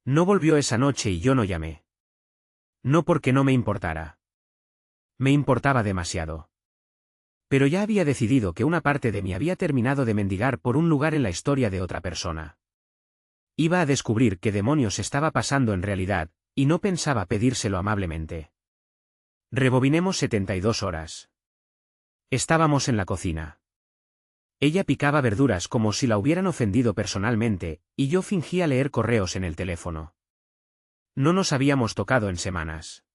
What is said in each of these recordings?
No volvió esa noche y yo no llamé. No porque no me importara. Me importaba demasiado. Pero ya había decidido que una parte de mí había terminado de mendigar por un lugar en la historia de otra persona. Iba a descubrir qué demonios estaba pasando en realidad, y no pensaba pedírselo amablemente. Rebobinemos 72 horas. Estábamos en la cocina. Ella picaba verduras como si la hubieran ofendido personalmente, y yo fingía leer correos en el teléfono. No nos habíamos tocado en semanas.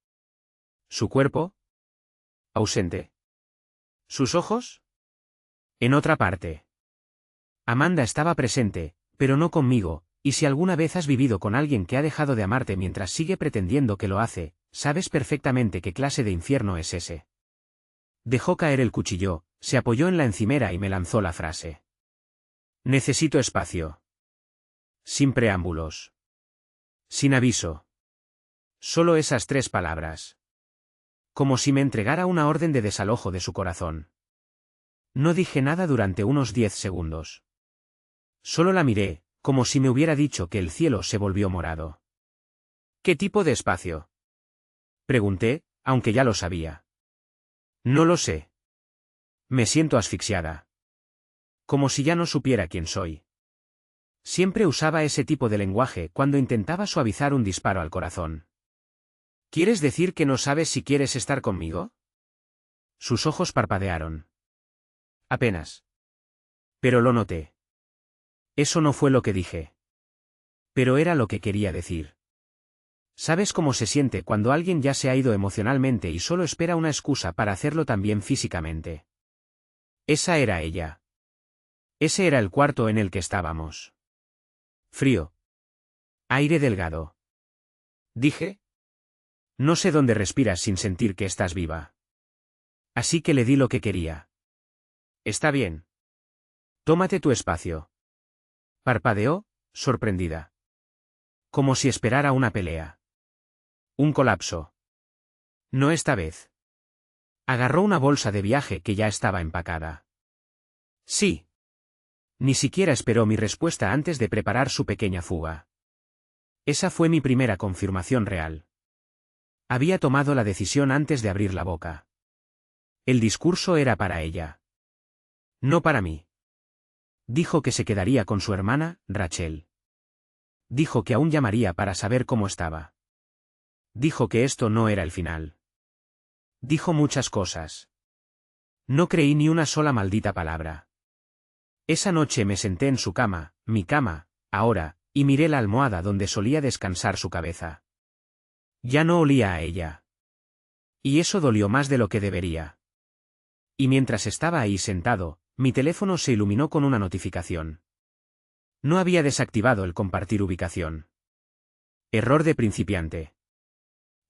¿Su cuerpo? Ausente. ¿Sus ojos? En otra parte. Amanda estaba presente, pero no conmigo, y si alguna vez has vivido con alguien que ha dejado de amarte mientras sigue pretendiendo que lo hace, sabes perfectamente qué clase de infierno es ese. Dejó caer el cuchillo, se apoyó en la encimera y me lanzó la frase. Necesito espacio. Sin preámbulos. Sin aviso. Solo esas 3 palabras. Como si me entregara una orden de desalojo de su corazón. No dije nada durante unos 10 segundos. Solo la miré, como si me hubiera dicho que el cielo se volvió morado. ¿Qué tipo de espacio? Pregunté, aunque ya lo sabía. No lo sé. Me siento asfixiada. Como si ya no supiera quién soy. Siempre usaba ese tipo de lenguaje cuando intentaba suavizar un disparo al corazón. ¿Quieres decir que no sabes si quieres estar conmigo? Sus ojos parpadearon. Apenas. Pero lo noté. Eso no fue lo que dije. Pero era lo que quería decir. ¿Sabes cómo se siente cuando alguien ya se ha ido emocionalmente y solo espera una excusa para hacerlo también físicamente? Esa era ella. Ese era el cuarto en el que estábamos. Frío. Aire delgado. Dije. No sé dónde respiras sin sentir que estás viva. Así que le di lo que quería. Está bien. Tómate tu espacio. Parpadeó, sorprendida. Como si esperara una pelea. Un colapso. No esta vez. Agarró una bolsa de viaje que ya estaba empacada. Sí. Ni siquiera esperó mi respuesta antes de preparar su pequeña fuga. Esa fue mi primera confirmación real. Había tomado la decisión antes de abrir la boca. El discurso era para ella. No para mí. Dijo que se quedaría con su hermana, Rachel. Dijo que aún llamaría para saber cómo estaba. Dijo que esto no era el final. Dijo muchas cosas. No creí ni una sola maldita palabra. Esa noche me senté en su cama, mi cama, ahora, y miré la almohada donde solía descansar su cabeza. Ya no olía a ella. Y eso dolió más de lo que debería. Y mientras estaba ahí sentado, mi teléfono se iluminó con una notificación. No había desactivado el compartir ubicación. Error de principiante.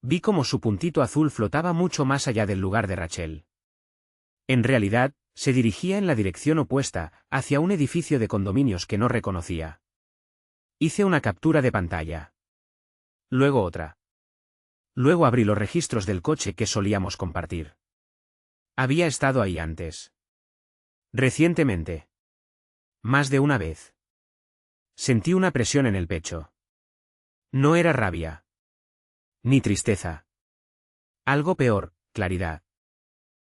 Vi como su puntito azul flotaba mucho más allá del lugar de Rachel. En realidad, se dirigía en la dirección opuesta, hacia un edificio de condominios que no reconocía. Hice una captura de pantalla. Luego otra. Luego abrí los registros del coche que solíamos compartir. Había estado ahí antes. Recientemente. Más de una vez. Sentí una presión en el pecho. No era rabia. Ni tristeza. Algo peor, claridad.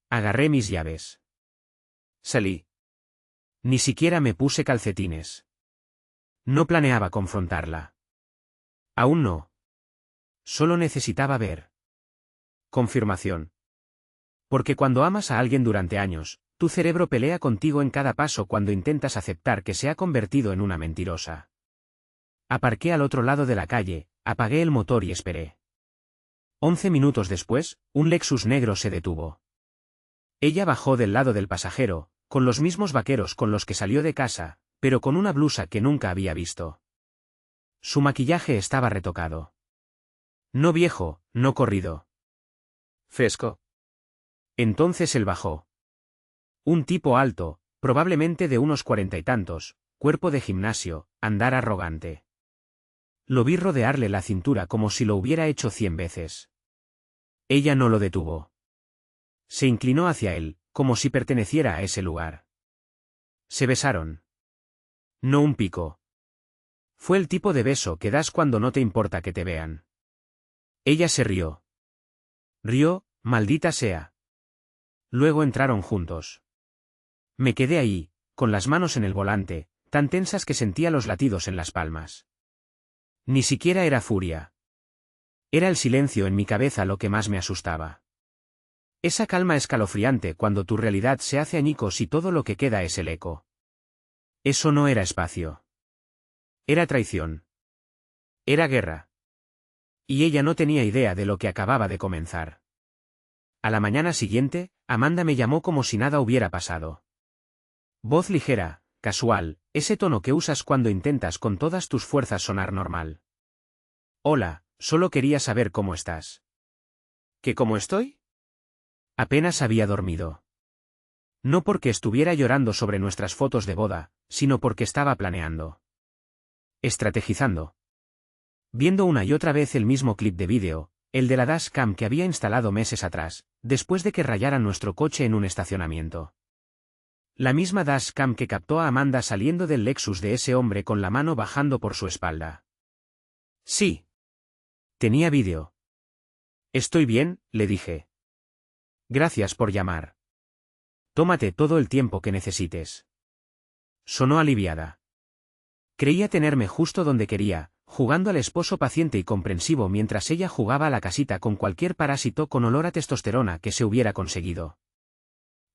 Agarré mis llaves. Salí. Ni siquiera me puse calcetines. No planeaba confrontarla. Aún no. Solo necesitaba ver. Confirmación. Porque cuando amas a alguien durante años, tu cerebro pelea contigo en cada paso cuando intentas aceptar que se ha convertido en una mentirosa. Aparqué al otro lado de la calle, apagué el motor y esperé. 11 minutos después, un Lexus negro se detuvo. Ella bajó del lado del pasajero, con los mismos vaqueros con los que salió de casa, pero con una blusa que nunca había visto. Su maquillaje estaba retocado. No viejo, no corrido. Fresco. Entonces él bajó. Un tipo alto, probablemente de unos 40 y tantos, cuerpo de gimnasio, andar arrogante. Lo vi rodearle la cintura como si lo hubiera hecho 100 veces. Ella no lo detuvo. Se inclinó hacia él, como si perteneciera a ese lugar. Se besaron. No un pico. Fue el tipo de beso que das cuando no te importa que te vean. Ella se rió. Rió, maldita sea. Luego entraron juntos. Me quedé ahí, con las manos en el volante, tan tensas que sentía los latidos en las palmas. Ni siquiera era furia. Era el silencio en mi cabeza lo que más me asustaba. Esa calma escalofriante cuando tu realidad se hace añicos y todo lo que queda es el eco. Eso no era espacio. Era traición. Era guerra. Y ella no tenía idea de lo que acababa de comenzar. A la mañana siguiente, Amanda me llamó como si nada hubiera pasado. Voz ligera, casual, ese tono que usas cuando intentas con todas tus fuerzas sonar normal. Hola, solo quería saber cómo estás. ¿Qué cómo estoy? Apenas había dormido. No porque estuviera llorando sobre nuestras fotos de boda, sino porque estaba planeando. Estrategizando. Viendo una y otra vez el mismo clip de vídeo, el de la dashcam que había instalado meses atrás, después de que rayaran nuestro coche en un estacionamiento. La misma dashcam que captó a Amanda saliendo del Lexus de ese hombre con la mano bajando por su espalda. Sí. Tenía vídeo. Estoy bien, le dije. Gracias por llamar. Tómate todo el tiempo que necesites. Sonó aliviada. Creía tenerme justo donde quería, jugando al esposo paciente y comprensivo mientras ella jugaba a la casita con cualquier parásito con olor a testosterona que se hubiera conseguido.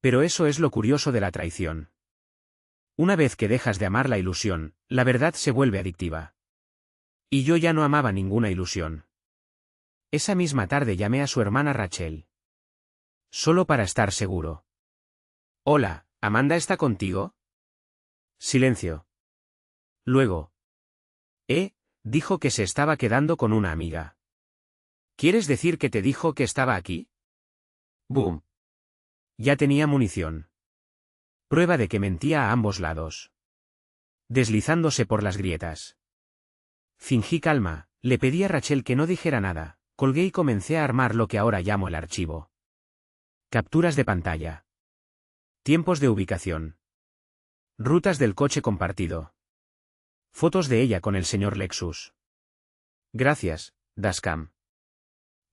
Pero eso es lo curioso de la traición. Una vez que dejas de amar la ilusión, la verdad se vuelve adictiva. Y yo ya no amaba ninguna ilusión. Esa misma tarde llamé a su hermana Rachel. Solo para estar seguro. Hola, ¿Amanda está contigo? Silencio. Luego. Dijo que se estaba quedando con una amiga. ¿Quieres decir que te dijo que estaba aquí? Boom. Ya tenía munición. Prueba de que mentía a ambos lados. Deslizándose por las grietas. Fingí calma, le pedí a Rachel que no dijera nada, colgué y comencé a armar lo que ahora llamo el archivo. Capturas de pantalla. Tiempos de ubicación. Rutas del coche compartido. Fotos de ella con el señor Lexus. Gracias, dashcam.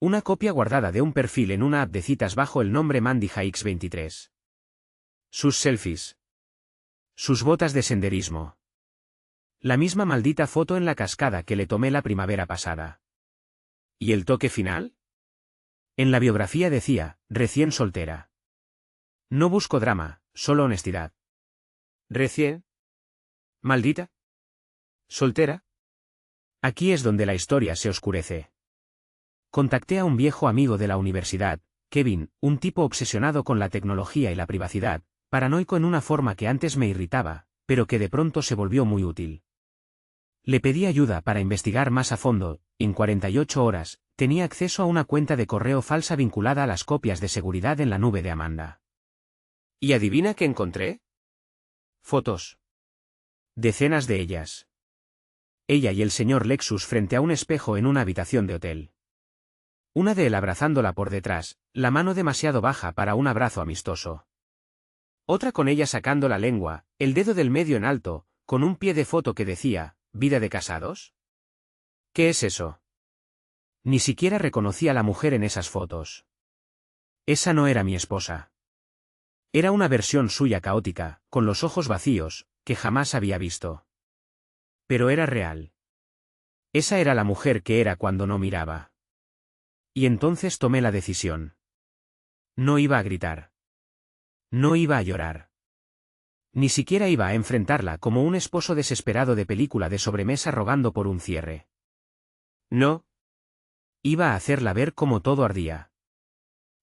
Una copia guardada de un perfil en una app de citas bajo el nombre Mandy Hikes 23. Sus selfies. Sus botas de senderismo. La misma maldita foto en la cascada que le tomé la primavera pasada. ¿Y el toque final? En la biografía decía, recién soltera. No busco drama, solo honestidad. ¿Recién? ¿Maldita? ¿Soltera? Aquí es donde la historia se oscurece. Contacté a un viejo amigo de la universidad, Kevin, un tipo obsesionado con la tecnología y la privacidad, paranoico en una forma que antes me irritaba, pero que de pronto se volvió muy útil. Le pedí ayuda para investigar más a fondo, y en 48 horas, tenía acceso a una cuenta de correo falsa vinculada a las copias de seguridad en la nube de Amanda. ¿Y adivina qué encontré? Fotos. Decenas de ellas. Ella y el señor Lexus frente a un espejo en una habitación de hotel. Una de él abrazándola por detrás, la mano demasiado baja para un abrazo amistoso. Otra con ella sacando la lengua, el dedo del medio en alto, con un pie de foto que decía, ¿vida de casados? ¿Qué es eso? Ni siquiera reconocí a la mujer en esas fotos. Esa no era mi esposa. Era una versión suya caótica, con los ojos vacíos, que jamás había visto. Pero era real. Esa era la mujer que era cuando no miraba. Y entonces tomé la decisión. No iba a gritar. No iba a llorar. Ni siquiera iba a enfrentarla como un esposo desesperado de película de sobremesa rogando por un cierre. No. Iba a hacerla ver cómo todo ardía.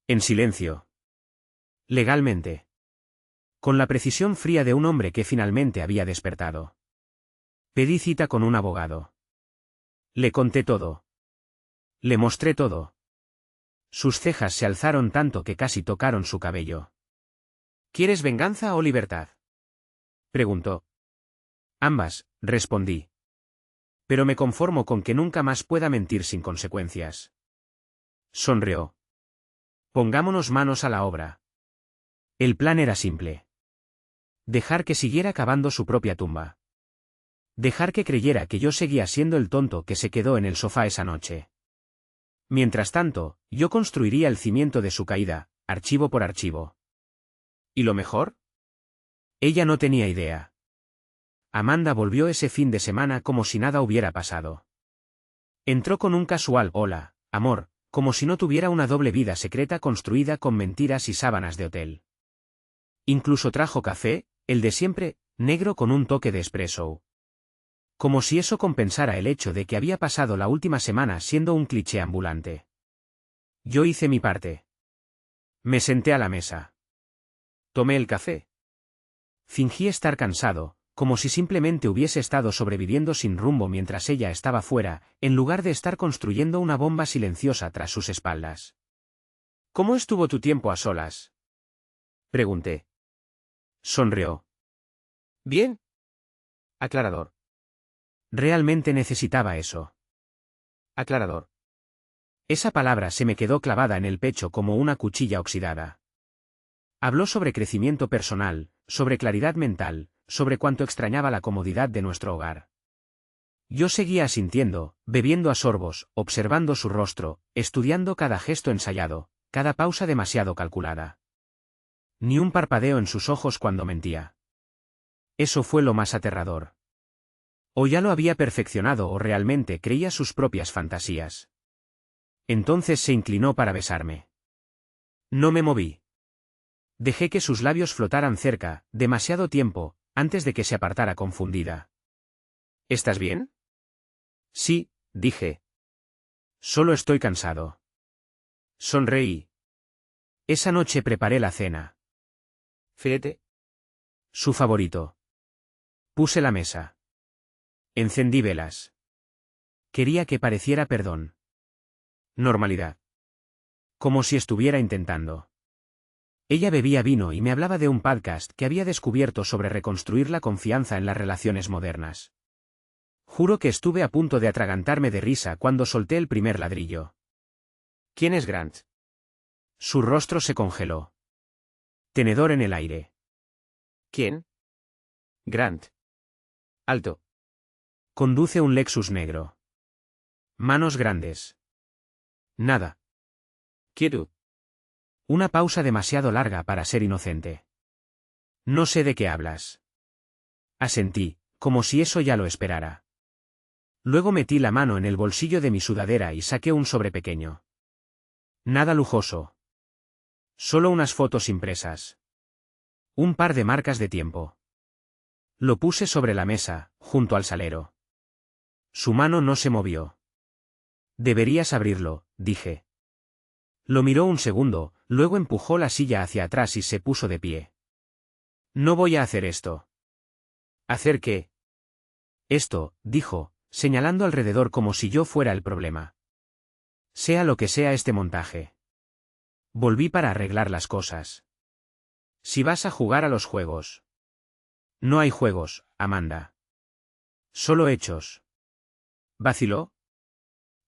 En silencio. Legalmente. Con la precisión fría de un hombre que finalmente había despertado. Pedí cita con un abogado. Le conté todo. Le mostré todo. Sus cejas se alzaron tanto que casi tocaron su cabello. ¿Quieres venganza o libertad? Preguntó. Ambas, respondí. Pero me conformo con que nunca más pueda mentir sin consecuencias. Sonrió. Pongámonos manos a la obra. El plan era simple. Dejar que siguiera cavando su propia tumba. Dejar que creyera que yo seguía siendo el tonto que se quedó en el sofá esa noche. Mientras tanto, yo construiría el cimiento de su caída, archivo por archivo. ¿Y lo mejor? Ella no tenía idea. Amanda volvió ese fin de semana como si nada hubiera pasado. Entró con un casual hola, amor, como si no tuviera una doble vida secreta construida con mentiras y sábanas de hotel. Incluso trajo café, el de siempre, negro con un toque de espresso. Como si eso compensara el hecho de que había pasado la última semana siendo un cliché ambulante. Yo hice mi parte. Me senté a la mesa. Tomé el café. Fingí estar cansado, como si simplemente hubiese estado sobreviviendo sin rumbo mientras ella estaba fuera, en lugar de estar construyendo una bomba silenciosa tras sus espaldas. ¿Cómo estuvo tu tiempo a solas? Pregunté. Sonrió. Bien. Aclarador. Realmente necesitaba eso. Aclarador. Esa palabra se me quedó clavada en el pecho como una cuchilla oxidada. Habló sobre crecimiento personal, sobre claridad mental, sobre cuánto extrañaba la comodidad de nuestro hogar. Yo seguía asintiendo, bebiendo a sorbos, observando su rostro, estudiando cada gesto ensayado, cada pausa demasiado calculada. Ni un parpadeo en sus ojos cuando mentía. Eso fue lo más aterrador. O ya lo había perfeccionado o realmente creía sus propias fantasías. Entonces se inclinó para besarme. No me moví. Dejé que sus labios flotaran cerca, demasiado tiempo, antes de que se apartara confundida. ¿Estás bien? Sí, dije. Solo estoy cansado. Sonreí. Esa noche preparé la cena. Filete. Su favorito. Puse la mesa. Encendí velas. Quería que pareciera perdón. Normalidad. Como si estuviera intentando. Ella bebía vino y me hablaba de un podcast que había descubierto sobre reconstruir la confianza en las relaciones modernas. Juro que estuve a punto de atragantarme de risa cuando solté el primer ladrillo. ¿Quién es Grant? Su rostro se congeló. Tenedor en el aire. ¿Quién? Grant. Alto. Conduce un Lexus negro. Manos grandes. Nada. Quietud. Una pausa demasiado larga para ser inocente. No sé de qué hablas. Asentí, como si eso ya lo esperara. Luego metí la mano en el bolsillo de mi sudadera y saqué un sobre pequeño. Nada lujoso. Solo unas fotos impresas. Un par de marcas de tiempo. Lo puse sobre la mesa, junto al salero. Su mano no se movió. Deberías abrirlo, dije. Lo miró un segundo, luego empujó la silla hacia atrás y se puso de pie. No voy a hacer esto. ¿Hacer qué? Esto, dijo, señalando alrededor como si yo fuera el problema. Sea lo que sea este montaje. Volví para arreglar las cosas. Si vas a jugar a los juegos. No hay juegos, Amanda. Solo hechos. ¿Vaciló?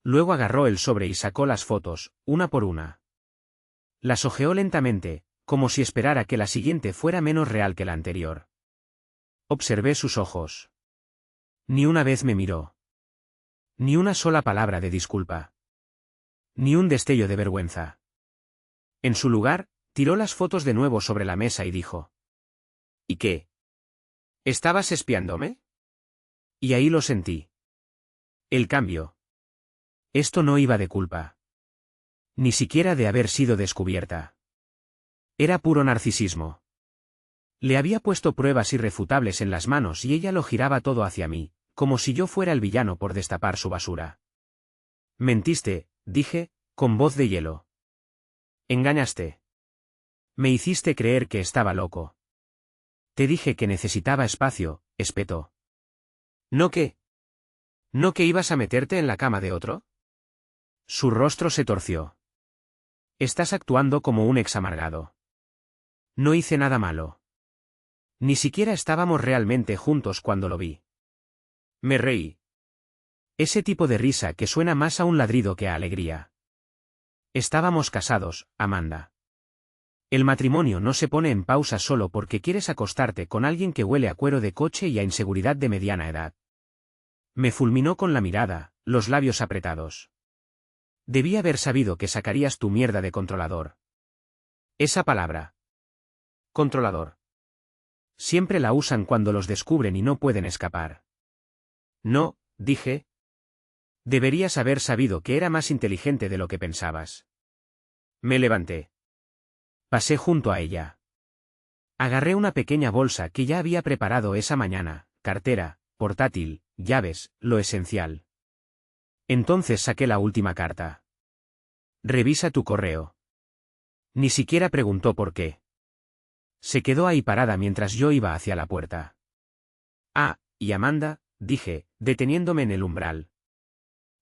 Luego agarró el sobre y sacó las fotos, una por una. Las hojeó lentamente, como si esperara que la siguiente fuera menos real que la anterior. Observé sus ojos. Ni una vez me miró. Ni una sola palabra de disculpa. Ni un destello de vergüenza. En su lugar, tiró las fotos de nuevo sobre la mesa y dijo. ¿Y qué? ¿Estabas espiándome? Y ahí lo sentí. El cambio. Esto no iba de culpa. Ni siquiera de haber sido descubierta. Era puro narcisismo. Le había puesto pruebas irrefutables en las manos y ella lo giraba todo hacia mí, como si yo fuera el villano por destapar su basura. Mentiste, dije, con voz de hielo. Engañaste. Me hiciste creer que estaba loco. Te dije que necesitaba espacio, espetó. ¿No qué? ¿No que ibas a meterte en la cama de otro? Su rostro se torció. Estás actuando como un ex amargado. No hice nada malo. Ni siquiera estábamos realmente juntos cuando lo vi. Me reí. Ese tipo de risa que suena más a un ladrido que a alegría. Estábamos casados, Amanda. El matrimonio no se pone en pausa solo porque quieres acostarte con alguien que huele a cuero de coche y a inseguridad de mediana edad. Me fulminó con la mirada, los labios apretados. Debí haber sabido que sacarías tu mierda de controlador. Esa palabra. Controlador. Siempre la usan cuando los descubren y no pueden escapar. No, dije. Deberías haber sabido que era más inteligente de lo que pensabas. Me levanté. Pasé junto a ella. Agarré una pequeña bolsa que ya había preparado esa mañana, cartera, portátil, llaves, lo esencial. Entonces saqué la última carta. Revisa tu correo. Ni siquiera preguntó por qué. Se quedó ahí parada mientras yo iba hacia la puerta. Ah, y Amanda, dije, deteniéndome en el umbral.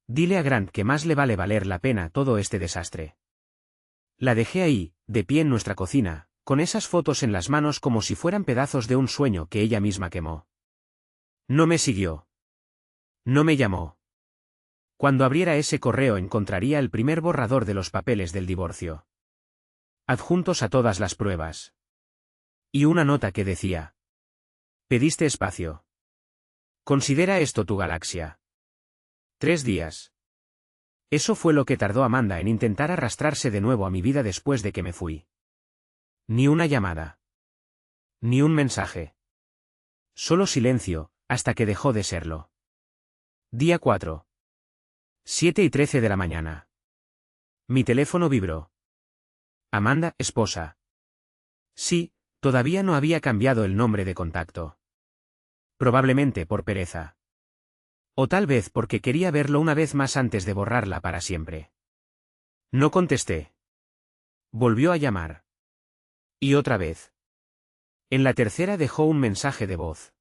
Dile a Grant que más le vale valer la pena todo este desastre. La dejé ahí, de pie en nuestra cocina, con esas fotos en las manos como si fueran pedazos de un sueño que ella misma quemó. No me siguió. No me llamó. Cuando abriera ese correo encontraría el primer borrador de los papeles del divorcio. Adjuntos a todas las pruebas. Y una nota que decía: pediste espacio. Considera esto tu galaxia. 3 días. Eso fue lo que tardó Amanda en intentar arrastrarse de nuevo a mi vida después de que me fui. Ni una llamada. Ni un mensaje. Solo silencio, hasta que dejó de serlo. Día 4. 7:13 de la mañana. Mi teléfono vibró. Amanda, esposa. Sí, todavía no había cambiado el nombre de contacto. Probablemente por pereza. O tal vez porque quería verlo una vez más antes de borrarla para siempre. No contesté. Volvió a llamar. Y otra vez. En la tercera dejó un mensaje de voz.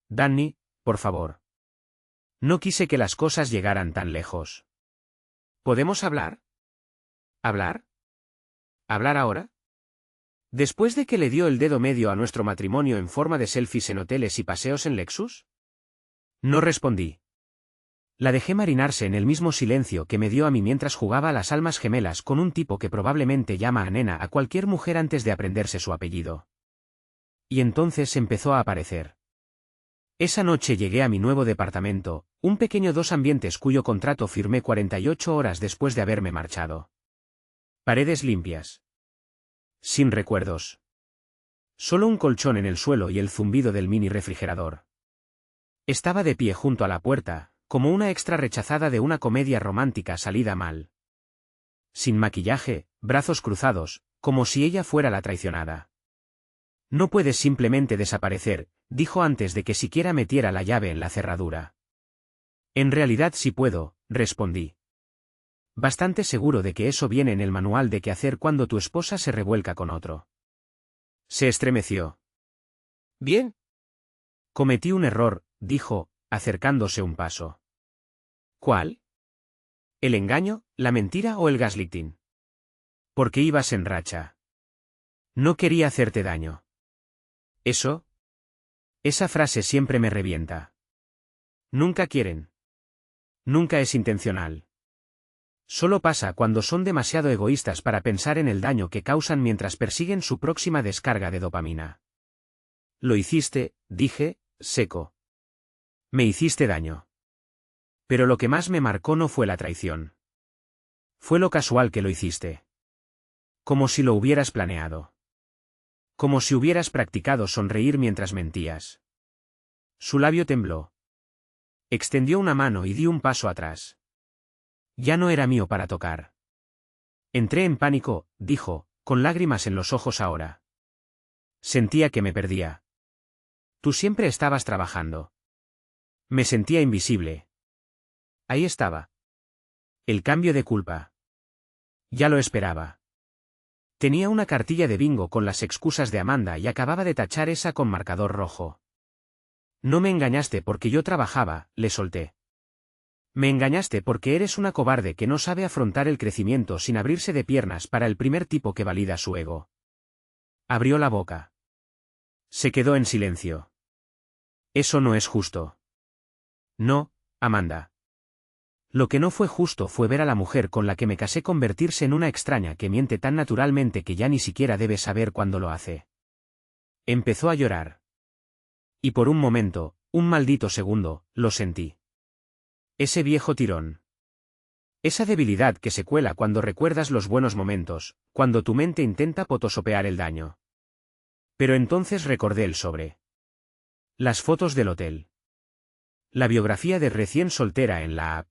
Danny, por favor. No quise que las cosas llegaran tan lejos. ¿Podemos hablar? ¿Hablar? ¿Hablar ahora? ¿Después de que le dio el dedo medio a nuestro matrimonio en forma de selfies en hoteles y paseos en Lexus? No respondí. La dejé marinarse en el mismo silencio que me dio a mí mientras jugaba a las almas gemelas con un tipo que probablemente llama a nena a cualquier mujer antes de aprenderse su apellido. Y entonces empezó a aparecer. Esa noche llegué a mi nuevo departamento, un pequeño 2 ambientes cuyo contrato firmé 48 horas después de haberme marchado. Paredes limpias. Sin recuerdos. Solo un colchón en el suelo y el zumbido del mini refrigerador. Estaba de pie junto a la puerta, como una extra rechazada de una comedia romántica salida mal. Sin maquillaje, brazos cruzados, como si ella fuera la traicionada. No puedes simplemente desaparecer, dijo antes de que siquiera metiera la llave en la cerradura. En realidad sí puedo, respondí. Bastante seguro de que eso viene en el manual de qué hacer cuando tu esposa se revuelca con otro. Se estremeció. Bien. Cometí un error, dijo, acercándose un paso. ¿Cuál? ¿El engaño, la mentira o el gaslighting? Porque ibas en racha. No quería hacerte daño. ¿Eso? Esa frase siempre me revienta. Nunca quieren. Nunca es intencional. Solo pasa cuando son demasiado egoístas para pensar en el daño que causan mientras persiguen su próxima descarga de dopamina. Lo hiciste, dije, seco. Me hiciste daño. Pero lo que más me marcó no fue la traición. Fue lo casual que lo hiciste. Como si lo hubieras planeado. Como si hubieras practicado sonreír mientras mentías. Su labio tembló. Extendió una mano y di un paso atrás. Ya no era mío para tocar. Entré en pánico, dijo, con lágrimas en los ojos ahora. Sentía que me perdía. Tú siempre estabas trabajando. Me sentía invisible. Ahí estaba. El cambio de culpa. Ya lo esperaba. Tenía una cartilla de bingo con las excusas de Amanda y acababa de tachar esa con marcador rojo. No me engañaste porque yo trabajaba, le solté. Me engañaste porque eres una cobarde que no sabe afrontar el crecimiento sin abrirse de piernas para el primer tipo que valida su ego. Abrió la boca. Se quedó en silencio. Eso no es justo. No, Amanda. Lo que no fue justo fue ver a la mujer con la que me casé convertirse en una extraña que miente tan naturalmente que ya ni siquiera debe saber cuándo lo hace. Empezó a llorar. Y por un momento, un maldito segundo, lo sentí. Ese viejo tirón. Esa debilidad que se cuela cuando recuerdas los buenos momentos, cuando tu mente intenta potosopear el daño. Pero entonces recordé el sobre. Las fotos del hotel. La biografía de recién soltera en la app.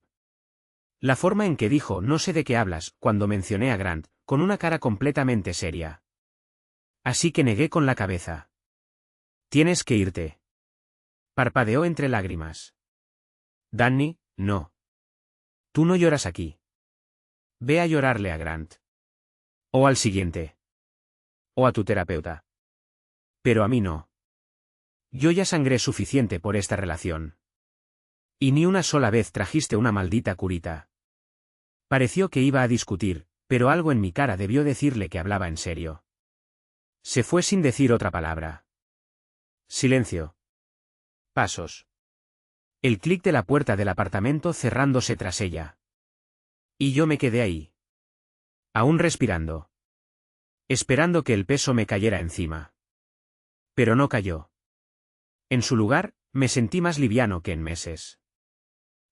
La forma en que dijo "no sé de qué hablas" cuando mencioné a Grant, con una cara completamente seria. Así que negué con la cabeza. Tienes que irte. Parpadeó entre lágrimas. Danny, no. Tú no lloras aquí. Ve a llorarle a Grant. O al siguiente. O a tu terapeuta. Pero a mí no. Yo ya sangré suficiente por esta relación. Y ni una sola vez trajiste una maldita curita. Pareció que iba a discutir, pero algo en mi cara debió decirle que hablaba en serio. Se fue sin decir otra palabra. Silencio. Pasos. El clic de la puerta del apartamento cerrándose tras ella. Y yo me quedé ahí. Aún respirando. Esperando que el peso me cayera encima. Pero no cayó. En su lugar, me sentí más liviano que en meses.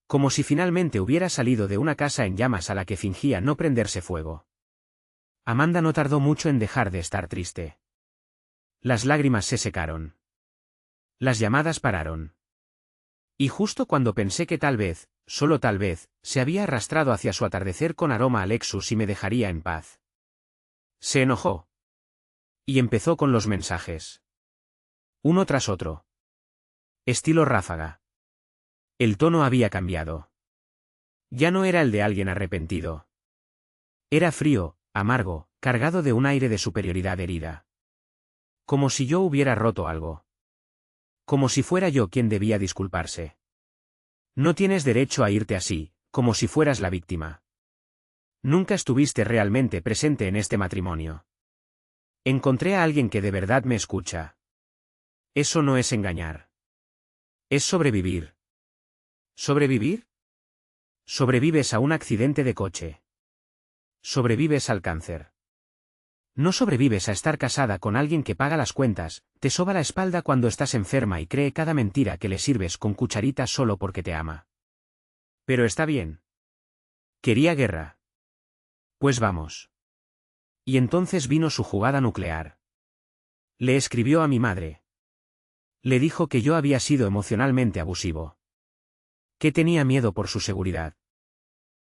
Como si finalmente hubiera salido de una casa en llamas a la que fingía no prenderse fuego. Amanda no tardó mucho en dejar de estar triste. Las lágrimas se secaron. Las llamadas pararon. Y justo cuando pensé que tal vez, solo tal vez, se había arrastrado hacia su atardecer con aroma a Lexus y me dejaría en paz. Se enojó. Y empezó con los mensajes. Uno tras otro. Estilo ráfaga. El tono había cambiado. Ya no era el de alguien arrepentido. Era frío, amargo, cargado de un aire de superioridad herida. Como si yo hubiera roto algo. Como si fuera yo quien debía disculparse. No tienes derecho a irte así, como si fueras la víctima. Nunca estuviste realmente presente en este matrimonio. Encontré a alguien que de verdad me escucha. Eso no es engañar. Es sobrevivir. ¿Sobrevivir? Sobrevives a un accidente de coche. Sobrevives al cáncer. No sobrevives a estar casada con alguien que paga las cuentas, te soba la espalda cuando estás enferma y cree cada mentira que le sirves con cucharita solo porque te ama. Pero está bien. Quería guerra. Pues vamos. Y entonces vino su jugada nuclear. Le escribió a mi madre. Le dijo que yo había sido emocionalmente abusivo. Que tenía miedo por su seguridad.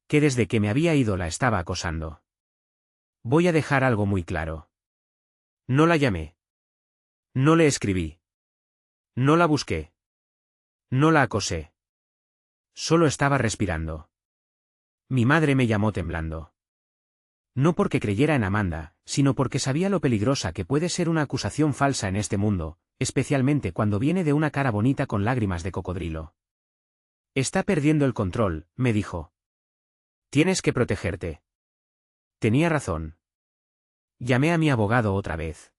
Que desde que me había ido la estaba acosando. Voy a dejar algo muy claro. No la llamé. No le escribí. No la busqué. No la acosé. Solo estaba respirando. Mi madre me llamó temblando. No porque creyera en Amanda, sino porque sabía lo peligrosa que puede ser una acusación falsa en este mundo, especialmente cuando viene de una cara bonita con lágrimas de cocodrilo. Está perdiendo el control, me dijo. Tienes que protegerte. Tenía razón. Llamé a mi abogado otra vez.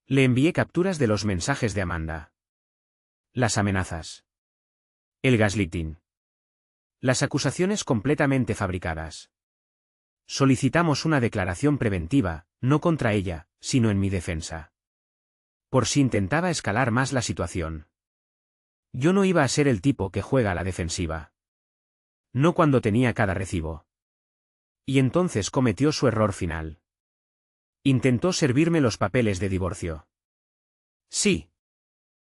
Le envié capturas de los mensajes de Amanda. Las amenazas. El gaslighting. Las acusaciones completamente fabricadas. Solicitamos una declaración preventiva, no contra ella, sino en mi defensa. Por si intentaba escalar más la situación. Yo no iba a ser el tipo que juega a la defensiva. No cuando tenía cada recibo. Y entonces cometió su error final. Intentó servirme los papeles de divorcio. Sí.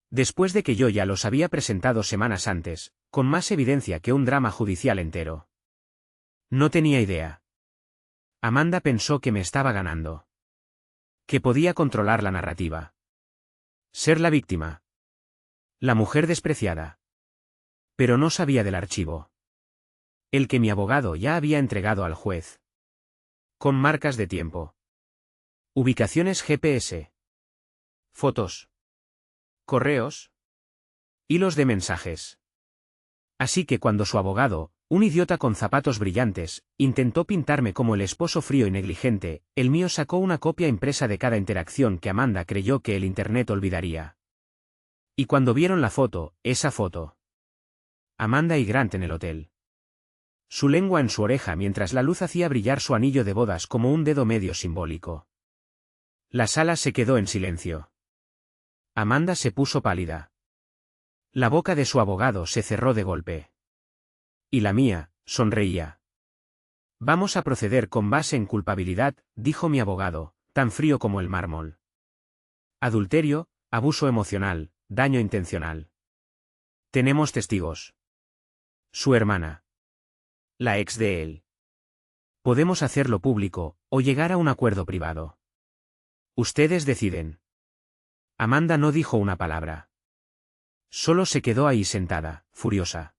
Después de que yo ya los había presentado semanas antes, con más evidencia que un drama judicial entero. No tenía idea. Amanda pensó que me estaba ganando. Que podía controlar la narrativa. Ser la víctima. La mujer despreciada. Pero no sabía del archivo. El que mi abogado ya había entregado al juez. Con marcas de tiempo. Ubicaciones GPS. Fotos. Correos. Hilos de mensajes. Así que cuando su abogado, un idiota con zapatos brillantes, intentó pintarme como el esposo frío y negligente, el mío sacó una copia impresa de cada interacción que Amanda creyó que el Internet olvidaría. Y cuando vieron la foto, esa foto. Amanda y Grant en el hotel. Su lengua en su oreja mientras la luz hacía brillar su anillo de bodas como un dedo medio simbólico. La sala se quedó en silencio. Amanda se puso pálida. La boca de su abogado se cerró de golpe. Y la mía, sonreía. Vamos a proceder con base en culpabilidad, dijo mi abogado, tan frío como el mármol. Adulterio, abuso emocional, daño intencional. Tenemos testigos. Su hermana. La ex de él. Podemos hacerlo público, o llegar a un acuerdo privado. Ustedes deciden. Amanda no dijo una palabra. Solo se quedó ahí sentada, furiosa.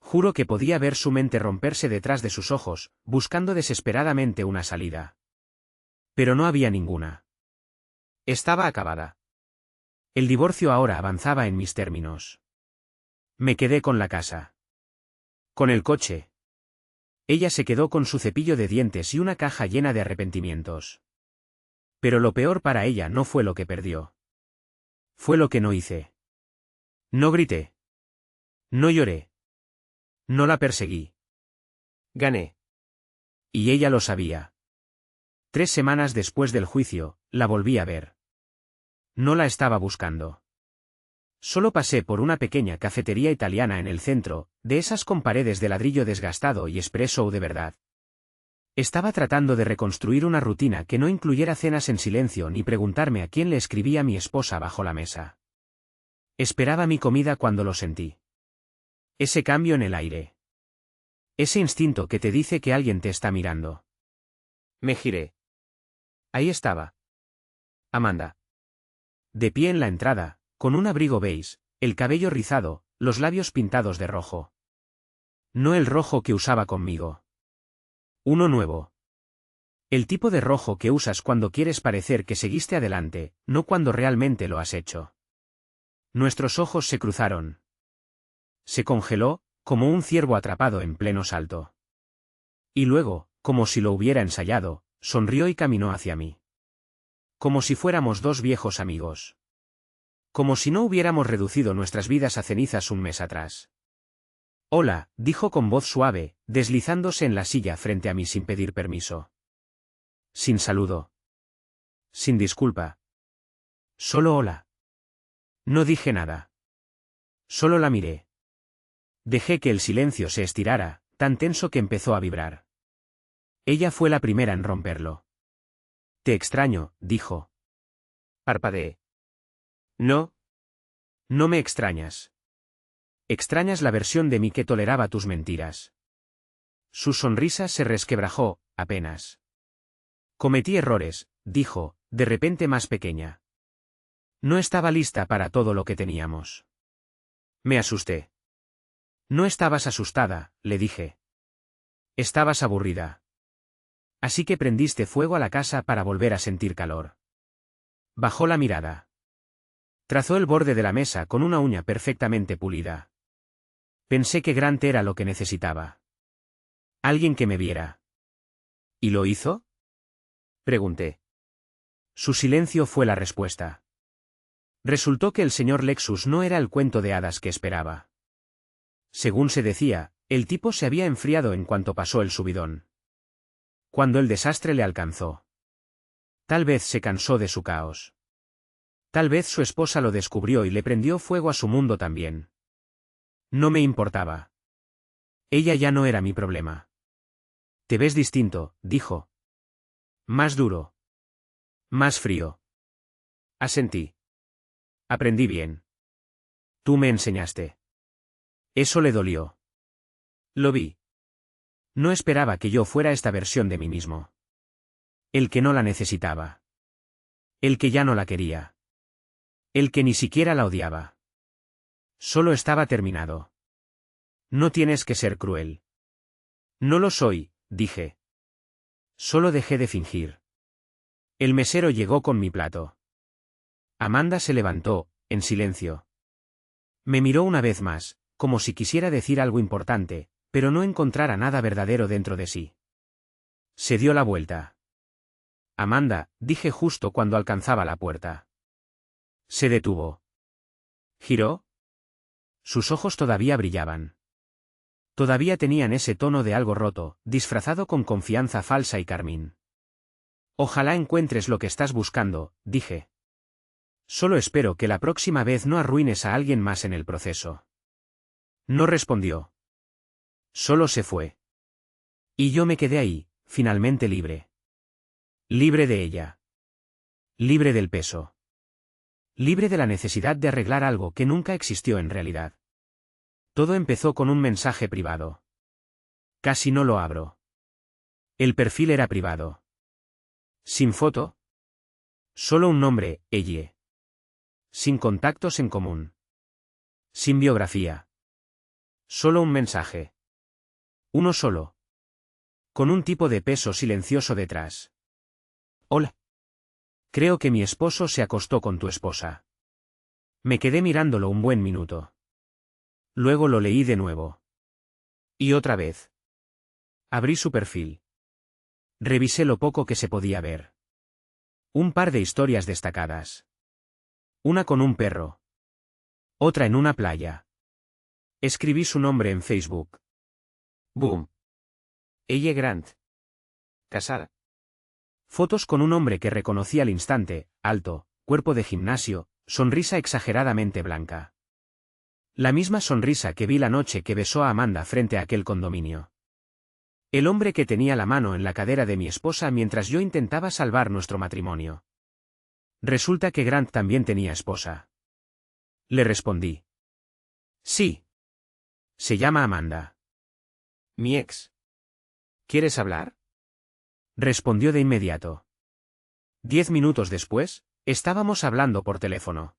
Juro que podía ver su mente romperse detrás de sus ojos, buscando desesperadamente una salida. Pero no había ninguna. Estaba acabada. El divorcio ahora avanzaba en mis términos. Me quedé con la casa. Con el coche. Ella se quedó con su cepillo de dientes y una caja llena de arrepentimientos. Pero lo peor para ella no fue lo que perdió. Fue lo que no hice. No grité. No lloré. No la perseguí. Gané. Y ella lo sabía. 3 semanas después del juicio, la volví a ver. No la estaba buscando. Solo pasé por una pequeña cafetería italiana en el centro, de esas con paredes de ladrillo desgastado y espresso de verdad. Estaba tratando de reconstruir una rutina que no incluyera cenas en silencio ni preguntarme a quién le escribía mi esposa bajo la mesa. Esperaba mi comida cuando lo sentí. Ese cambio en el aire. Ese instinto que te dice que alguien te está mirando. Me giré. Ahí estaba. Amanda. De pie en la entrada, con un abrigo beige, el cabello rizado, los labios pintados de rojo. No el rojo que usaba conmigo. Uno nuevo. El tipo de rojo que usas cuando quieres parecer que seguiste adelante, no cuando realmente lo has hecho. Nuestros ojos se cruzaron. Se congeló, como un ciervo atrapado en pleno salto. Y luego, como si lo hubiera ensayado, sonrió y caminó hacia mí. Como si fuéramos 2 viejos amigos. Como si no hubiéramos reducido nuestras vidas a cenizas un mes atrás. Hola, dijo con voz suave, deslizándose en la silla frente a mí sin pedir permiso. Sin saludo. Sin disculpa. Solo hola. No dije nada. Solo la miré. Dejé que el silencio se estirara, tan tenso que empezó a vibrar. Ella fue la primera en romperlo. Te extraño, dijo. Parpadeé. No. No me extrañas. Extrañas la versión de mí que toleraba tus mentiras. Su sonrisa se resquebrajó, apenas. Cometí errores, dijo, de repente más pequeña. No estaba lista para todo lo que teníamos. Me asusté. No estabas asustada, le dije. Estabas aburrida. Así que prendiste fuego a la casa para volver a sentir calor. Bajó la mirada. Trazó el borde de la mesa con una uña perfectamente pulida. Pensé que Grant era lo que necesitaba. Alguien que me viera. ¿Y lo hizo? Pregunté. Su silencio fue la respuesta. Resultó que el señor Lexus no era el cuento de hadas que esperaba. Según se decía, el tipo se había enfriado en cuanto pasó el subidón. Cuando el desastre le alcanzó. Tal vez se cansó de su caos. Tal vez su esposa lo descubrió y le prendió fuego a su mundo también. No me importaba. Ella ya no era mi problema. Te ves distinto, dijo. Más duro. Más frío. Asentí. Aprendí bien. Tú me enseñaste. Eso le dolió. Lo vi. No esperaba que yo fuera esta versión de mí mismo. El que no la necesitaba. El que ya no la quería. El que ni siquiera la odiaba. Solo estaba terminado. No tienes que ser cruel. No lo soy, dije. Solo dejé de fingir. El mesero llegó con mi plato. Amanda se levantó, en silencio. Me miró una vez más, como si quisiera decir algo importante, pero no encontrara nada verdadero dentro de sí. Se dio la vuelta. Amanda, dije justo cuando alcanzaba la puerta. Se detuvo. ¿Giró? Sus ojos todavía brillaban. Todavía tenían ese tono de algo roto, disfrazado con confianza falsa y carmín. Ojalá encuentres lo que estás buscando, dije. Solo espero que la próxima vez no arruines a alguien más en el proceso. No respondió. Solo se fue. Y yo me quedé ahí, finalmente libre. Libre de ella. Libre del peso. Libre de la necesidad de arreglar algo que nunca existió en realidad. Todo empezó con un mensaje privado. Casi no lo abro. El perfil era privado. Sin foto. Solo un nombre, Elle. Sin contactos en común. Sin biografía. Solo un mensaje. Uno solo. Con un tipo de peso silencioso detrás. Hola. Creo que mi esposo se acostó con tu esposa. Me quedé mirándolo un buen minuto. Luego lo leí de nuevo. Y otra vez. Abrí su perfil. Revisé lo poco que se podía ver. Un par de historias destacadas. Una con un perro. Otra en una playa. Escribí su nombre en Facebook. Boom. Elle Grant. Casada. Fotos con un hombre que reconocí al instante, alto, cuerpo de gimnasio, sonrisa exageradamente blanca. La misma sonrisa que vi la noche que besó a Amanda frente a aquel condominio. El hombre que tenía la mano en la cadera de mi esposa mientras yo intentaba salvar nuestro matrimonio. Resulta que Grant también tenía esposa. Le respondí. Sí. Se llama Amanda. Mi ex. ¿Quieres hablar? Respondió de inmediato. 10 minutos después, estábamos hablando por teléfono.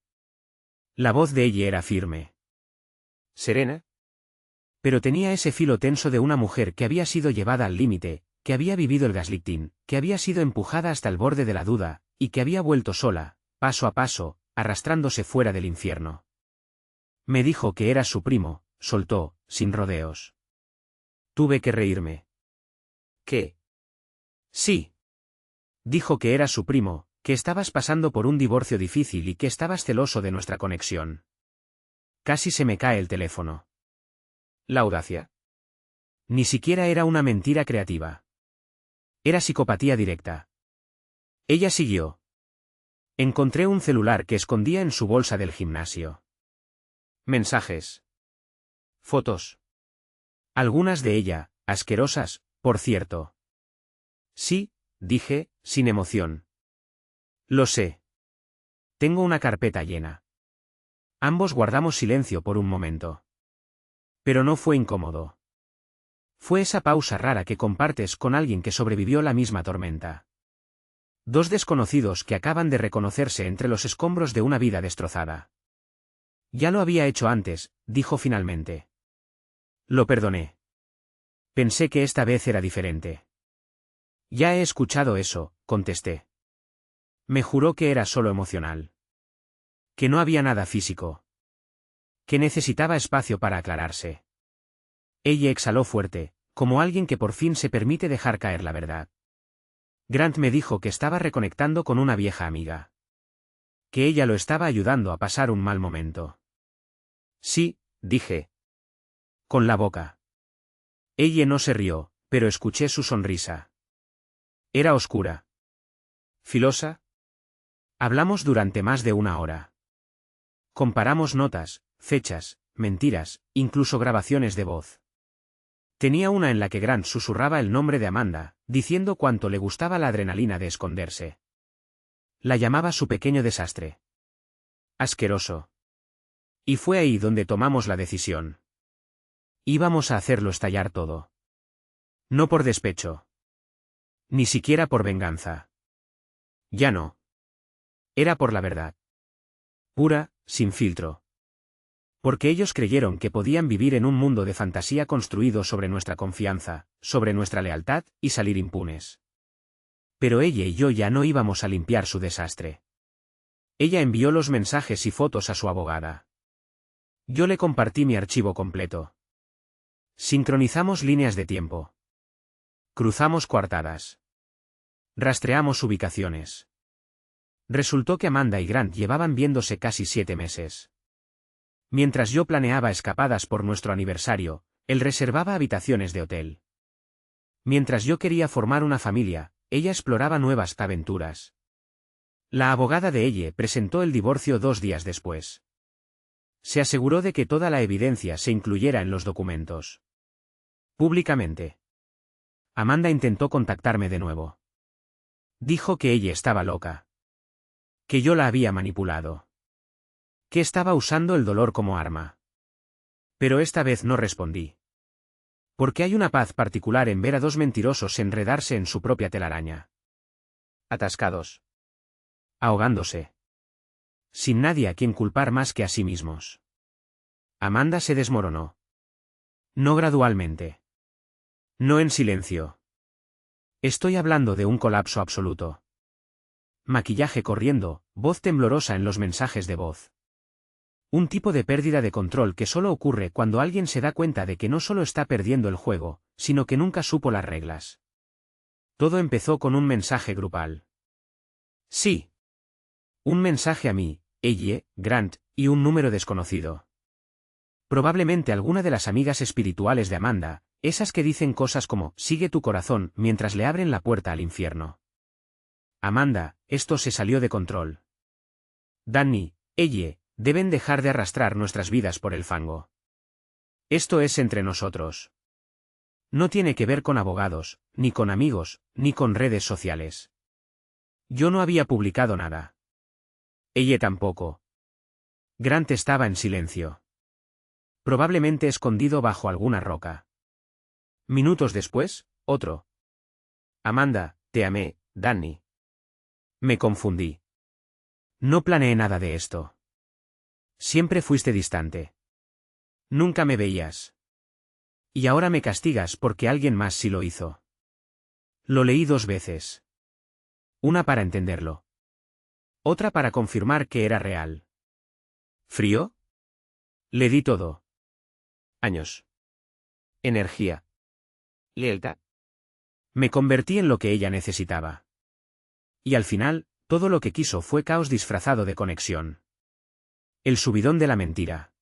La voz de ella era firme. Serena. Pero tenía ese filo tenso de una mujer que había sido llevada al límite, que había vivido el gaslighting, que había sido empujada hasta el borde de la duda, y que había vuelto sola, paso a paso, arrastrándose fuera del infierno. Me dijo que era su primo, soltó, sin rodeos. Tuve que reírme. ¿Qué? Sí. Dijo que era su primo, que estabas pasando por un divorcio difícil y que estabas celoso de nuestra conexión. Casi se me cae el teléfono. La audacia. Ni siquiera era una mentira creativa. Era psicopatía directa. Ella siguió. Encontré un celular que escondía en su bolsa del gimnasio. Mensajes. Fotos. Algunas de ella, asquerosas, por cierto. Sí, dije, sin emoción. Lo sé. Tengo una carpeta llena. Ambos guardamos silencio por un momento. Pero no fue incómodo. Fue esa pausa rara que compartes con alguien que sobrevivió la misma tormenta. Dos desconocidos que acaban de reconocerse entre los escombros de una vida destrozada. Ya lo había hecho antes, dijo finalmente. Lo perdoné. Pensé que esta vez era diferente. Ya he escuchado eso, contesté. Me juró que era solo emocional. Que no había nada físico. Que necesitaba espacio para aclararse. Ella exhaló fuerte, como alguien que por fin se permite dejar caer la verdad. Grant me dijo que estaba reconectando con una vieja amiga. Que ella lo estaba ayudando a pasar un mal momento. Sí, dije. Con la boca. Ella no se rió, pero escuché su sonrisa. Era oscura. Filosa. Hablamos durante más de una hora. Comparamos notas, fechas, mentiras, incluso grabaciones de voz. Tenía una en la que Grant susurraba el nombre de Amanda, diciendo cuánto le gustaba la adrenalina de esconderse. La llamaba su pequeño desastre. Asqueroso. Y fue ahí donde tomamos la decisión. Íbamos a hacerlo estallar todo. No por despecho. Ni siquiera por venganza. Ya no. Era por la verdad. Pura, sin filtro. Porque ellos creyeron que podían vivir en un mundo de fantasía construido sobre nuestra confianza, sobre nuestra lealtad, y salir impunes. Pero ella y yo ya no íbamos a limpiar su desastre. Ella envió los mensajes y fotos a su abogada. Yo le compartí mi archivo completo. Sincronizamos líneas de tiempo. Cruzamos coartadas. Rastreamos ubicaciones. Resultó que Amanda y Grant llevaban viéndose casi 7 meses. Mientras yo planeaba escapadas por nuestro aniversario, él reservaba habitaciones de hotel. Mientras yo quería formar una familia, ella exploraba nuevas aventuras. La abogada de ella presentó el divorcio 2 días después. Se aseguró de que toda la evidencia se incluyera en los documentos. Públicamente. Amanda intentó contactarme de nuevo. Dijo que ella estaba loca. Que yo la había manipulado. Que estaba usando el dolor como arma. Pero esta vez no respondí. Porque hay una paz particular en ver a dos mentirosos enredarse en su propia telaraña. Atascados. Ahogándose. Sin nadie a quien culpar más que a sí mismos. Amanda se desmoronó. No gradualmente. No en silencio. Estoy hablando de un colapso absoluto. Maquillaje corriendo, voz temblorosa en los mensajes de voz. Un tipo de pérdida de control que solo ocurre cuando alguien se da cuenta de que no solo está perdiendo el juego, sino que nunca supo las reglas. Todo empezó con un mensaje grupal. Sí. Un mensaje a mí, ella, Grant, y un número desconocido. Probablemente alguna de las amigas espirituales de Amanda, esas que dicen cosas como, sigue tu corazón, mientras le abren la puerta al infierno. Amanda, esto se salió de control. Danny, ella, deben dejar de arrastrar nuestras vidas por el fango. Esto es entre nosotros. No tiene que ver con abogados, ni con amigos, ni con redes sociales. Yo no había publicado nada. Ella tampoco. Grant estaba en silencio. Probablemente escondido bajo alguna roca. Minutos después, otro. Amanda, te amé, Danny. Me confundí. No planeé nada de esto. Siempre fuiste distante. Nunca me veías. Y ahora me castigas porque alguien más sí lo hizo. Lo leí 2 veces. Una para entenderlo. Otra para confirmar que era real. ¿Frío? Le di todo. Años. Energía. Lealtad. Me convertí en lo que ella necesitaba. Y al final, todo lo que quiso fue caos disfrazado de conexión. El subidón de la mentira.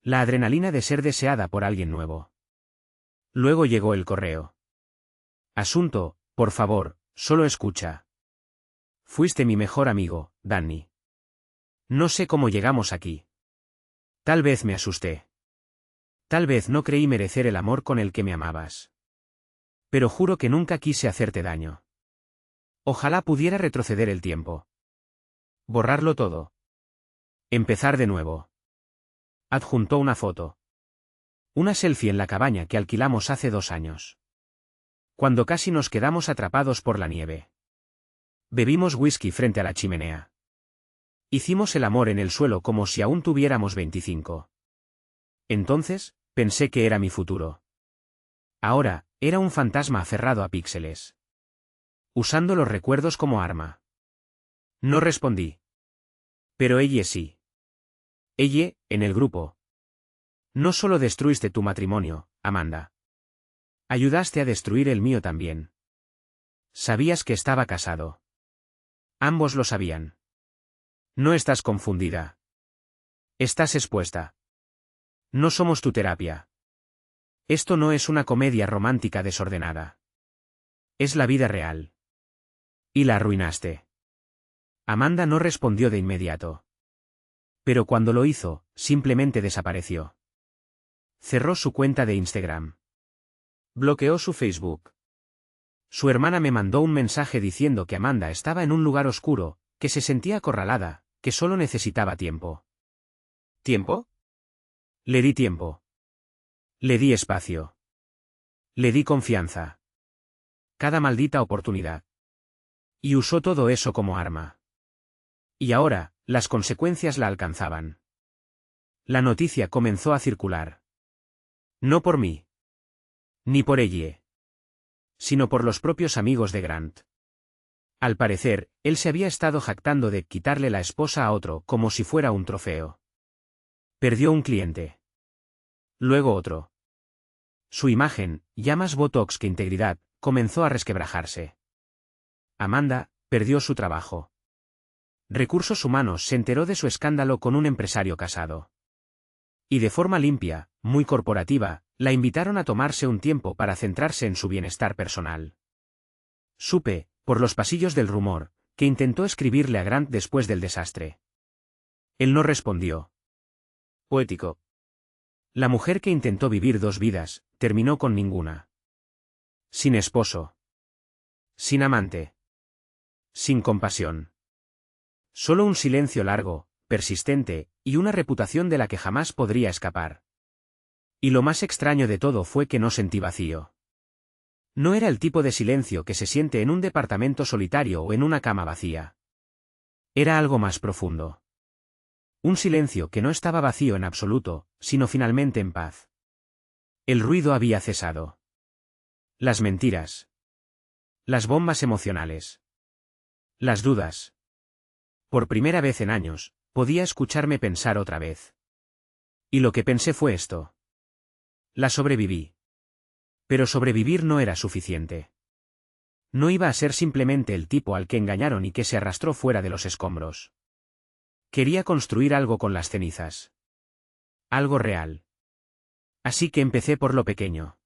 La adrenalina de ser deseada por alguien nuevo. Luego llegó el correo. Asunto, por favor, solo escucha. Fuiste mi mejor amigo, Danny. No sé cómo llegamos aquí. Tal vez me asusté. Tal vez no creí merecer el amor con el que me amabas. Pero juro que nunca quise hacerte daño. Ojalá pudiera retroceder el tiempo. Borrarlo todo. Empezar de nuevo. Adjuntó una foto. Una selfie en la cabaña que alquilamos hace 2 años. Cuando casi nos quedamos atrapados por la nieve. Bebimos whisky frente a la chimenea. Hicimos el amor en el suelo como si aún tuviéramos 25. Entonces, pensé que era mi futuro. Ahora, era un fantasma aferrado a píxeles. Usando los recuerdos como arma. No respondí. Pero ella sí. Ella, en el grupo. No solo destruiste tu matrimonio, Amanda. Ayudaste a destruir el mío también. Sabías que estaba casado. Ambos lo sabían. No estás confundida. Estás expuesta. No somos tu terapia. Esto no es una comedia romántica desordenada. Es la vida real. Y la arruinaste. Amanda no respondió de inmediato. Pero cuando lo hizo, simplemente desapareció. Cerró su cuenta de Instagram. Bloqueó su Facebook. Su hermana me mandó un mensaje diciendo que Amanda estaba en un lugar oscuro, que se sentía acorralada, que solo necesitaba tiempo. ¿Tiempo? Le di tiempo. Le di espacio. Le di confianza. Cada maldita oportunidad. Y usó todo eso como arma. Y ahora, las consecuencias la alcanzaban. La noticia comenzó a circular. No por mí. Ni por ella. Sino por los propios amigos de Grant. Al parecer, él se había estado jactando de quitarle la esposa a otro como si fuera un trofeo. Perdió un cliente. Luego otro. Su imagen, ya más botox que integridad, comenzó a resquebrajarse. Amanda, perdió su trabajo. Recursos Humanos se enteró de su escándalo con un empresario casado. Y de forma limpia, muy corporativa, la invitaron a tomarse un tiempo para centrarse en su bienestar personal. Supe, por los pasillos del rumor, que intentó escribirle a Grant después del desastre. Él no respondió. Poético. La mujer que intentó vivir 2 vidas, terminó con ninguna. Sin esposo. Sin amante. Sin compasión. Solo un silencio largo, persistente, y una reputación de la que jamás podría escapar. Y lo más extraño de todo fue que no sentí vacío. No era el tipo de silencio que se siente en un departamento solitario o en una cama vacía. Era algo más profundo. Un silencio que no estaba vacío en absoluto, sino finalmente en paz. El ruido había cesado. Las mentiras. Las bombas emocionales. Las dudas. Por primera vez en años, podía escucharme pensar otra vez. Y lo que pensé fue esto. La sobreviví. Pero sobrevivir no era suficiente. No iba a ser simplemente el tipo al que engañaron y que se arrastró fuera de los escombros. Quería construir algo con las cenizas. Algo real. Así que empecé por lo pequeño.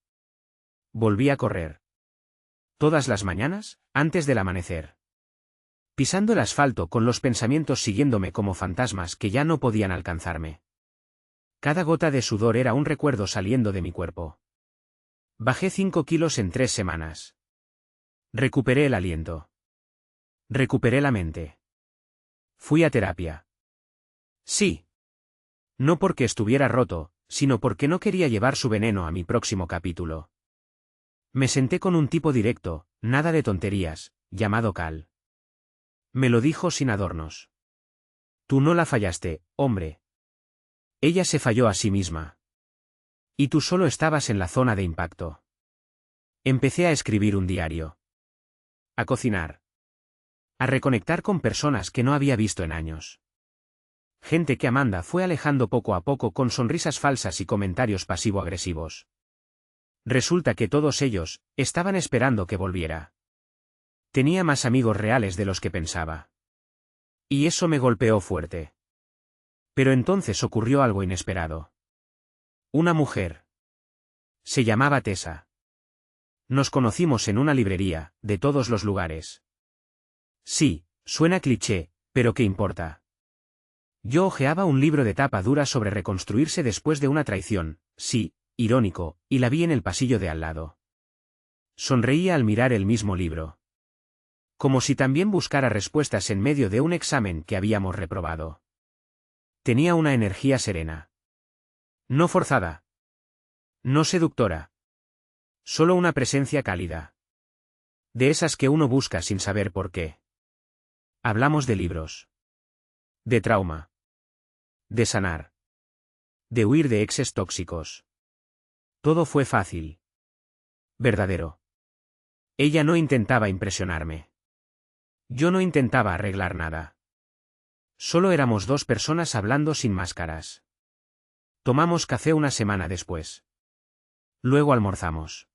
Volví a correr. Todas las mañanas, antes del amanecer. Pisando el asfalto con los pensamientos siguiéndome como fantasmas que ya no podían alcanzarme. Cada gota de sudor era un recuerdo saliendo de mi cuerpo. Bajé 5 kilos en 3 semanas. Recuperé el aliento. Recuperé la mente. Fui a terapia. Sí. No porque estuviera roto, sino porque no quería llevar su veneno a mi próximo capítulo. Me senté con un tipo directo, nada de tonterías, llamado Cal. Me lo dijo sin adornos. Tú no la fallaste, hombre. Ella se falló a sí misma. Y tú solo estabas en la zona de impacto. Empecé a escribir un diario. A cocinar. A reconectar con personas que no había visto en años. Gente que Amanda fue alejando poco a poco con sonrisas falsas y comentarios pasivo-agresivos. Resulta que todos ellos estaban esperando que volviera. Tenía más amigos reales de los que pensaba. Y eso me golpeó fuerte. Pero entonces ocurrió algo inesperado. Una mujer. Se llamaba Tessa. Nos conocimos en una librería, de todos los lugares. Sí, suena cliché, pero ¿qué importa? Yo hojeaba un libro de tapa dura sobre reconstruirse después de una traición, sí, irónico, y la vi en el pasillo de al lado. Sonreía al mirar el mismo libro. Como si también buscara respuestas en medio de un examen que habíamos reprobado. Tenía una energía serena. No forzada. No seductora. Solo una presencia cálida. De esas que uno busca sin saber por qué. Hablamos de libros. De trauma. De sanar. De huir de exes tóxicos. Todo fue fácil. Verdadero. Ella no intentaba impresionarme. Yo no intentaba arreglar nada. Solo éramos 2 personas hablando sin máscaras. Tomamos café una semana después. Luego almorzamos.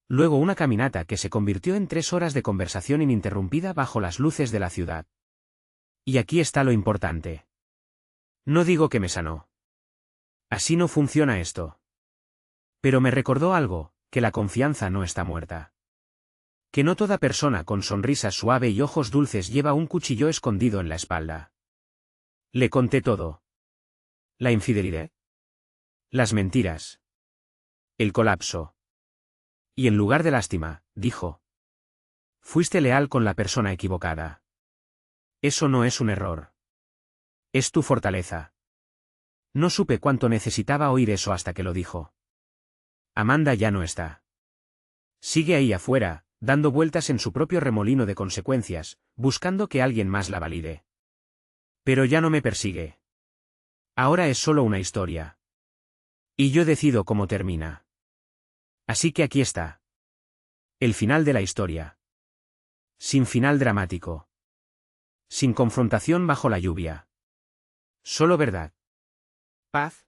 Luego una caminata que se convirtió en 3 horas de conversación ininterrumpida bajo las luces de la ciudad. Y aquí está lo importante. No digo que me sanó. Así no funciona esto. Pero me recordó algo, que la confianza no está muerta. Que no toda persona con sonrisa suave y ojos dulces lleva un cuchillo escondido en la espalda. Le conté todo. La infidelidad. Las mentiras. El colapso. Y en lugar de lástima, dijo. Fuiste leal con la persona equivocada. Eso no es un error. Es tu fortaleza. No supe cuánto necesitaba oír eso hasta que lo dijo. Amanda ya no está. Sigue ahí afuera, dando vueltas en su propio remolino de consecuencias, buscando que alguien más la valide. Pero ya no me persigue. Ahora es solo una historia. Y yo decido cómo termina. Así que aquí está. El final de la historia. Sin final dramático. Sin confrontación bajo la lluvia. Solo verdad. Paz.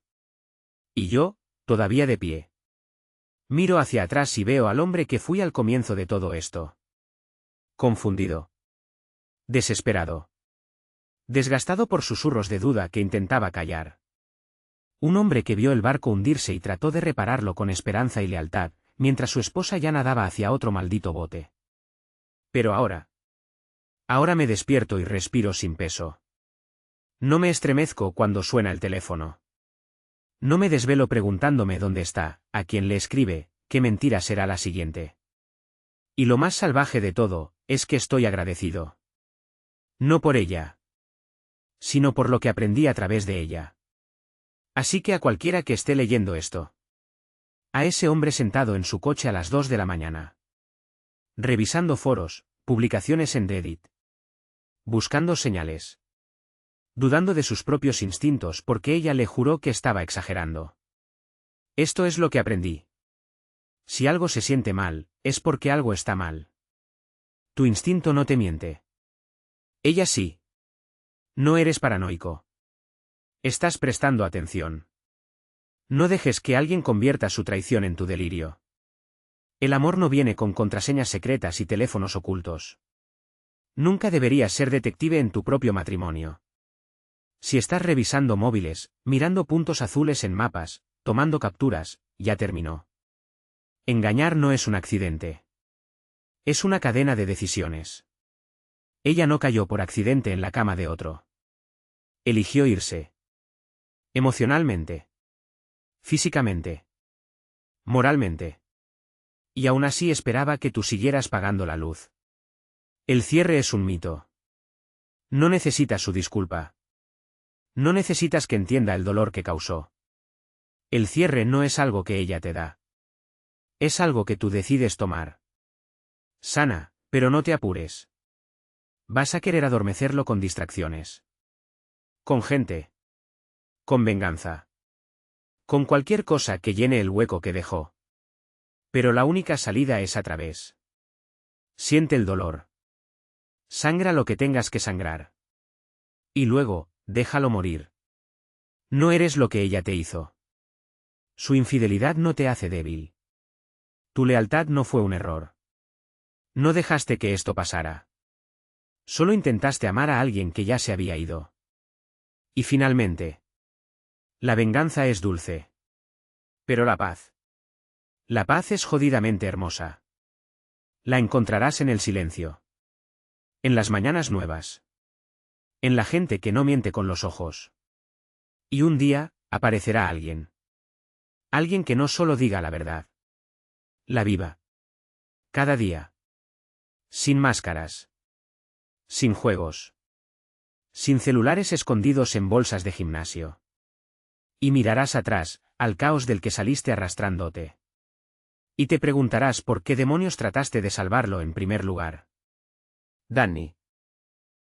Y yo, todavía de pie. Miro hacia atrás y veo al hombre que fui al comienzo de todo esto. Confundido. Desesperado. Desgastado por susurros de duda que intentaba callar. Un hombre que vio el barco hundirse y trató de repararlo con esperanza y lealtad, mientras su esposa ya nadaba hacia otro maldito bote. Pero ahora. Ahora me despierto y respiro sin peso. No me estremezco cuando suena el teléfono. No me desvelo preguntándome dónde está, a quién le escribe, qué mentira será la siguiente. Y lo más salvaje de todo, es que estoy agradecido. No por ella, sino por lo que aprendí a través de ella. Así que a cualquiera que esté leyendo esto. A ese hombre sentado en su coche a las 2 de la mañana. Revisando foros, publicaciones en Reddit. Buscando señales. Dudando de sus propios instintos porque ella le juró que estaba exagerando. Esto es lo que aprendí. Si algo se siente mal, es porque algo está mal. Tu instinto no te miente. Ella sí. No eres paranoico. Estás prestando atención. No dejes que alguien convierta su traición en tu delirio. El amor no viene con contraseñas secretas y teléfonos ocultos. Nunca deberías ser detective en tu propio matrimonio. Si estás revisando móviles, mirando puntos azules en mapas, tomando capturas, ya terminó. Engañar no es un accidente. Es una cadena de decisiones. Ella no cayó por accidente en la cama de otro. Eligió irse. Emocionalmente. Físicamente. Moralmente. Y aún así esperaba que tú siguieras pagando la luz. El cierre es un mito. No necesitas su disculpa. No necesitas que entienda el dolor que causó. El cierre no es algo que ella te da. Es algo que tú decides tomar. Sana, pero no te apures. Vas a querer adormecerlo con distracciones. Con gente. Con venganza. Con cualquier cosa que llene el hueco que dejó. Pero la única salida es a través. Siente el dolor. Sangra lo que tengas que sangrar. Y luego, déjalo morir. No eres lo que ella te hizo. Su infidelidad no te hace débil. Tu lealtad no fue un error. No dejaste que esto pasara. Solo intentaste amar a alguien que ya se había ido. Y finalmente. La venganza es dulce. Pero la paz. La paz es jodidamente hermosa. La encontrarás en el silencio. En las mañanas nuevas. En la gente que no miente con los ojos. Y un día, aparecerá alguien. Alguien que no solo diga la verdad. La viva. Cada día. Sin máscaras. Sin juegos. Sin celulares escondidos en bolsas de gimnasio. Y mirarás atrás, al caos del que saliste arrastrándote. Y te preguntarás por qué demonios trataste de salvarlo en primer lugar. Danny.